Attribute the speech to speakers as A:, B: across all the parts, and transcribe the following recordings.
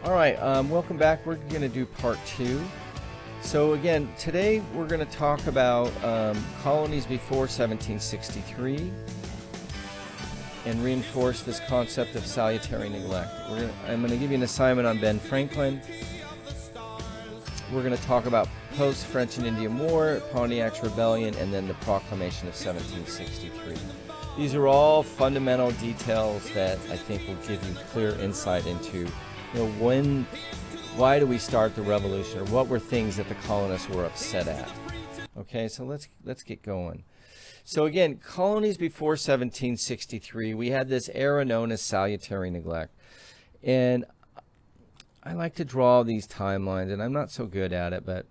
A: All right, welcome back. We're going to do part 2. So again, today we're going to talk about colonies before 1763 and reinforce this concept of salutary neglect. I'm going to give you an assignment on Ben Franklin. We're going to talk about post-French and Indian War, Pontiac's Rebellion, and then the Proclamation of 1763. These are all fundamental details that I think will give you clear insight into, why do we start the revolution, or what were things that the colonists were upset at. Okay, so let's get going. So again, colonies before 1763, we had this era known as salutary neglect. And I like to draw these timelines, and I'm not so good at it, but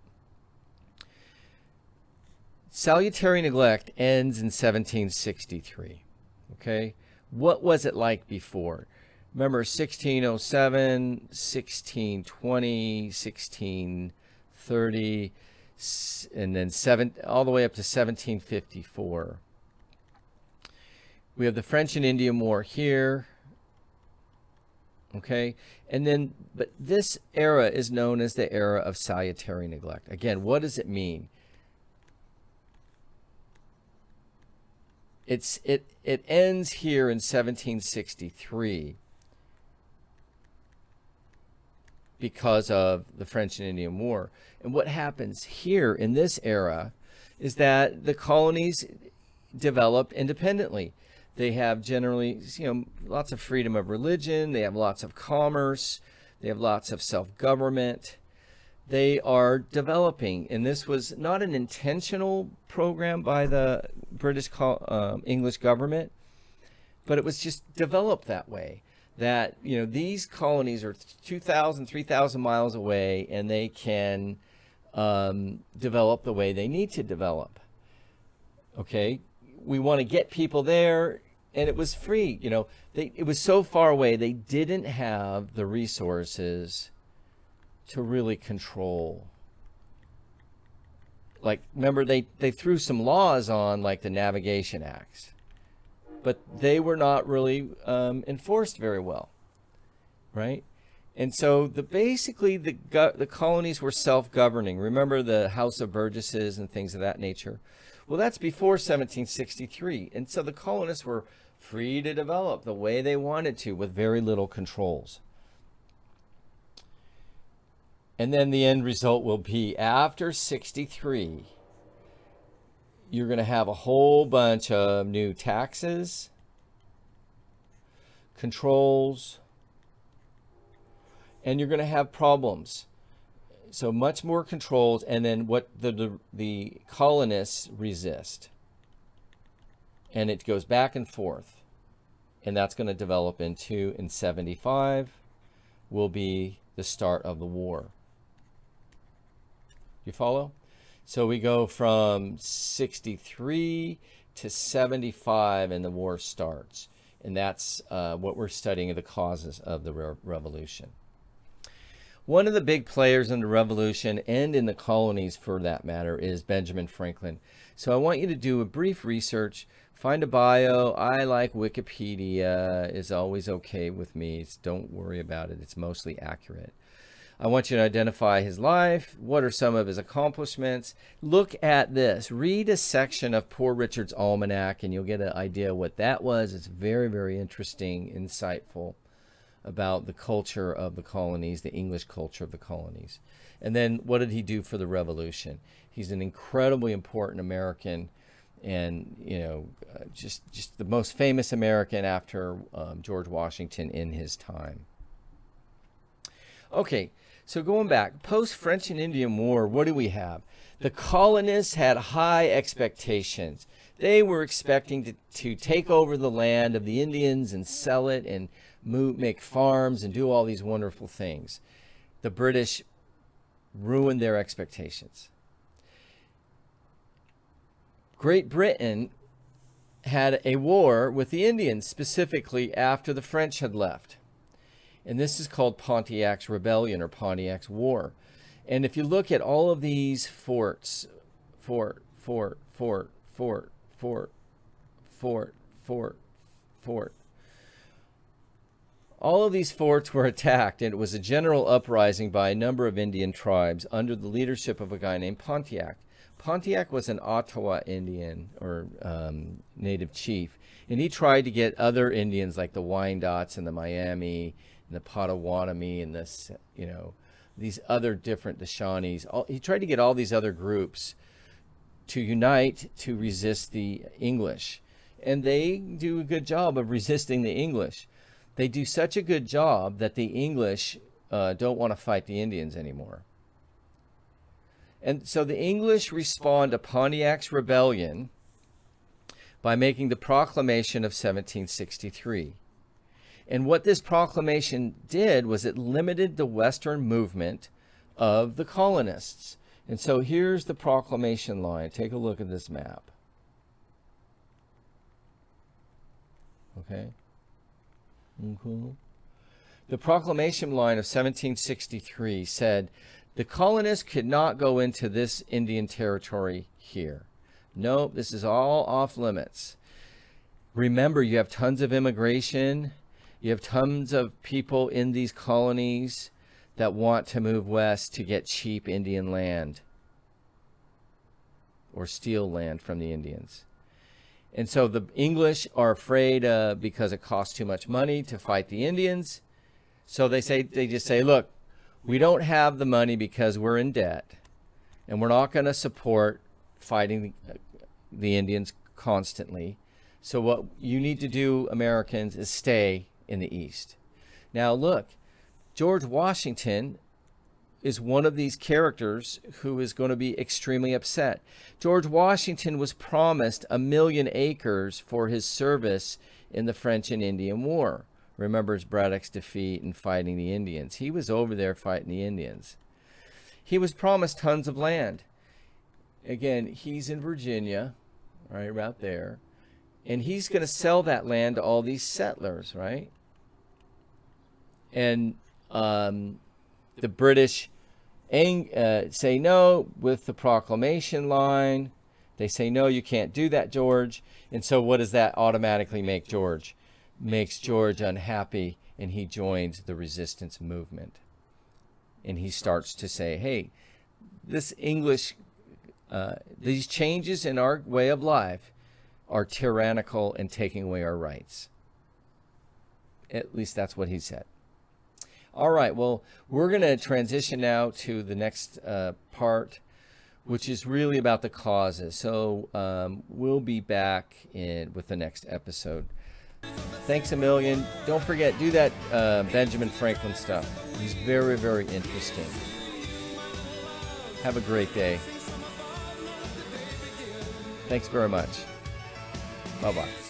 A: salutary neglect ends in 1763. Okay, what was it like before? Remember 1607, 1620, 1630, and then all the way up to 1754. We have the French and Indian War here. Okay, and then, but this era is known as the era of salutary neglect. Again, what does it mean? It ends here in 1763 because of the French and Indian War. And what happens here in this era is that the colonies develop independently. They have generally, lots of freedom of religion. They have lots of commerce. They have lots of self-government. They are developing, and this was not an intentional program by the British English government, but it was just developed that way. That, these colonies are 2,000, 3,000 miles away, and they can develop the way they need to develop. Okay, we want to get people there, and it was free. It was so far away, they didn't have the resources to really control. Like, remember, they threw some laws on, like the Navigation Acts, but they were not really enforced very well, right? And so basically the colonies were self-governing. Remember the House of Burgesses and things of that nature? Well, that's before 1763. And so the colonists were free to develop the way they wanted to with very little controls. And then the end result will be, after 63, you're going to have a whole bunch of new taxes, controls, and you're going to have problems. So much more controls, and then what the colonists resist. And it goes back and forth. And that's going to develop in 75 will be the start of the war. You follow? So we go from 63 to 75 and the war starts. And that's what we're studying, the causes of the revolution. One of the big players in the revolution, and in the colonies for that matter, is Benjamin Franklin. So I want you to do a brief research, find a bio. I like Wikipedia, is always okay with me. Don't worry about it. It's mostly accurate. I want you to identify his life. What are some of his accomplishments? Look at this. Read a section of Poor Richard's Almanac, and you'll get an idea what that was. It's very, very interesting, insightful about the culture of the colonies, the English culture of the colonies. And then what did he do for the revolution? He's an incredibly important American, and just the most famous American after George Washington in his time. Okay. So going back, post-French and Indian War, what do we have? The colonists had high expectations. They were expecting to take over the land of the Indians and sell it and make farms and do all these wonderful things. The British ruined their expectations. Great Britain had a war with the Indians, specifically after the French had left. And this is called Pontiac's Rebellion, or Pontiac's War. And if you look at all of these forts, fort, All of these forts were attacked, and it was a general uprising by a number of Indian tribes under the leadership of a guy named Pontiac. Pontiac was an Ottawa Indian, or native chief, and he tried to get other Indians like the Wyandots and the Miami and the Potawatomi and this, these other different, the Shawnees. He tried to get all these other groups to unite to resist the English, and they do a good job of resisting the English. They do such a good job that the English don't want to fight the Indians anymore. And so the English respond to Pontiac's rebellion by making the Proclamation of 1763. And what this proclamation did was it limited the western movement of the colonists. And so here's the proclamation line. Take a look at this map. Okay. The proclamation line of 1763 said the colonists could not go into this Indian territory here. Nope, this is all off limits. Remember, you have tons of immigration. You have tons of people in these colonies that want to move west to get cheap Indian land or steal land from the Indians. And so the English are afraid because it costs too much money to fight the Indians. So they just say, look, we don't have the money because we're in debt, and we're not going to support fighting the Indians constantly. So what you need to do, Americans, is stay in the East. Now look, George Washington is one of these characters who is going to be extremely upset. George Washington was promised 1 million acres for his service in the French and Indian War. Remembers Braddock's defeat and fighting the Indians. He was over there fighting the Indians. He was promised tons of land. Again, he's in Virginia, right about there, and he's going to sell that land to all these settlers, right? And the British say no with the proclamation line. They say, no, you can't do that, George. And so what does that automatically make George? Makes George unhappy, and he joins the resistance movement. And he starts to say, hey, this English, these changes in our way of life are tyrannical and taking away our rights. At least that's what he said. All right, well, we're going to transition now to the next part, which is really about the causes. So we'll be back with the next episode. Thanks a million. Don't forget, do that Benjamin Franklin stuff. He's very, very interesting. Have a great day. Thanks very much. Bye-bye.